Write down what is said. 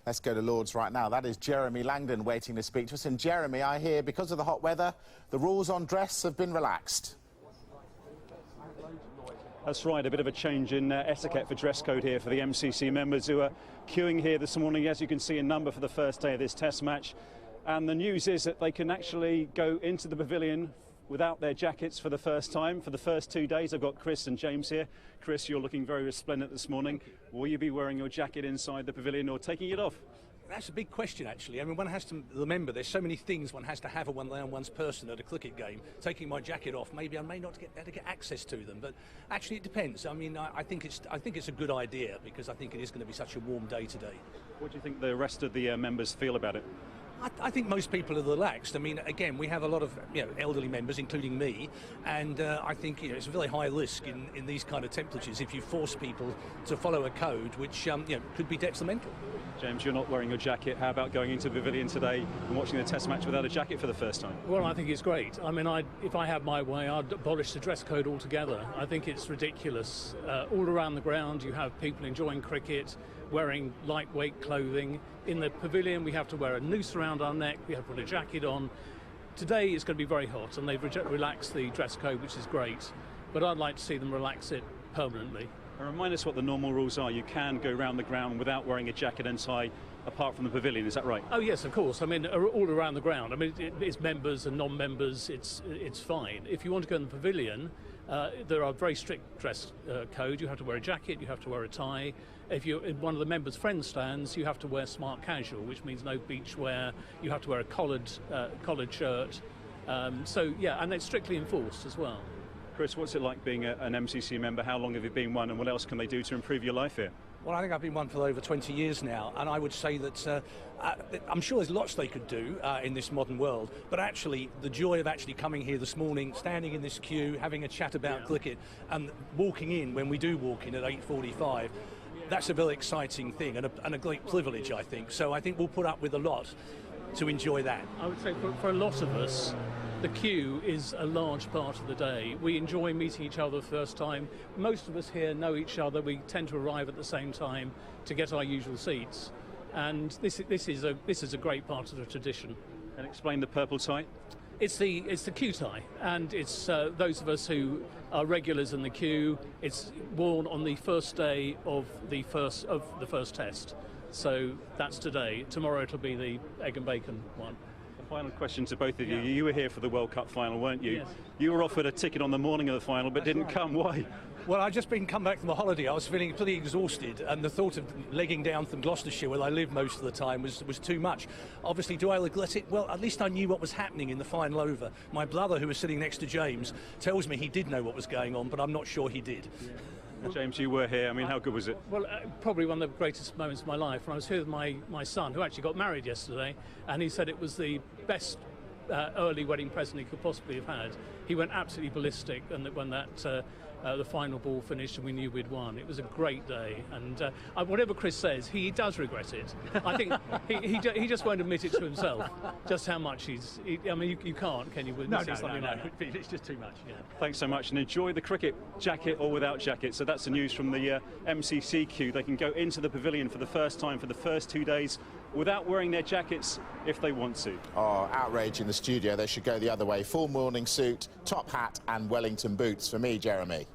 Let's go to Lords right now. That is Jeremy Langdon waiting to speak to us. And Jeremy, I hear because of the hot weather, the rules on dress have been relaxed. That's right, a bit of a change in etiquette for dress code here for the MCC members who are queuing here this morning, as you can see, in number for the first day of this test match. And the news is that they can actually go into the pavilion without their jackets for the first time. For the first 2 days, I've got Chris and James here. Chris, you're looking very resplendent this morning. Will you be wearing your jacket inside the pavilion or taking it off? That's a big question, actually. I mean, one has to remember there's so many things one has to have on one's person at a cricket game. Taking my jacket off, maybe I may not be able to get access to them, but actually it depends. I mean, I think it's a good idea because I think it is going to be such a warm day today. What do you think the rest of the members feel about it? I think most people are relaxed. I mean, again, we have a lot of elderly members, including me, and I think it's a very high risk in these kind of temperatures if you force people to follow a code which could be detrimental. James, you're not wearing your jacket. How about going into the pavilion today and watching the test match without a jacket for the first time? Well, I think it's great. I mean, if I had my way, I'd abolish the dress code altogether. I think it's ridiculous. All around the ground, you have people enjoying cricket, wearing lightweight clothing. In the pavilion, we have to wear a noose around our neck, we have to put a jacket on. Today it's going to be very hot, and they've relaxed the dress code, which is great. But I'd like to see them relax it permanently. And remind us what the normal rules are. You can go around the ground without wearing a jacket and tie, apart from the pavilion, is that right? Oh yes, of course. I mean, all around the ground. I mean, it's members and non-members. It's fine. If you want to go in the pavilion, there are very strict dress code. You have to wear a jacket. You have to wear a tie. If you're in one of the members' friend stands, you have to wear smart casual, which means no beach wear. You have to wear a collared shirt. So yeah, and it's strictly enforced as well. Chris, what's it like being an MCC member? How long have you been one, and what else can they do to improve your life here? Well, I think I've been one for over 20 years now, and I would say that I'm sure there's lots they could do in this modern world, but actually the joy of actually coming here this morning, standing in this queue, having a chat about cricket, and walking in when we do walk in at 8:45, that's a very exciting thing and a great privilege, I think. So I think we'll put up with a lot to enjoy that. I would say for a lot of us, the queue is a large part of the day. We enjoy meeting each other the first time. Most of us here know each other. We tend to arrive at the same time to get our usual seats. And this is a great part of the tradition. And explain the purple tie. It's the queue tie, and it's those of us who are regulars in the queue. It's worn on the first day of the first test. So that's today. Tomorrow it'll be the egg and bacon one. Final question to both of you. Yeah. You were here for the World Cup final, weren't you? Yes. You were offered a ticket on the morning of the final, but didn't come. Why? Well, I'd just come back from a holiday. I was feeling pretty exhausted, and the thought of legging down from Gloucestershire, where I live most of the time, was too much. Obviously, do I regret it? Well, at least I knew what was happening in the final over. My brother, who was sitting next to James, tells me he did know what was going on, but I'm not sure he did. Yeah. James, you were here. I mean, how good was it? Well, probably one of the greatest moments of my life. When I was here with my son, who actually got married yesterday, and he said it was the best early wedding present he could possibly have had. He went absolutely ballistic, and when the final ball finished and we knew we'd won, it was a great day. And whatever Chris says, he does regret it. I think he just won't admit it to himself. Just how much I mean, you can't, can you? No. It's just too much. Yeah. Thanks so much, and enjoy the cricket, jacket or without jacket. So that's the news from the MCC queue. They can go into the pavilion for the first time for the first 2 days without wearing their jackets if they want to. Oh, outrage in the studio. They should go the other way. Full morning suit, top hat and Wellington boots for me, Jeremy.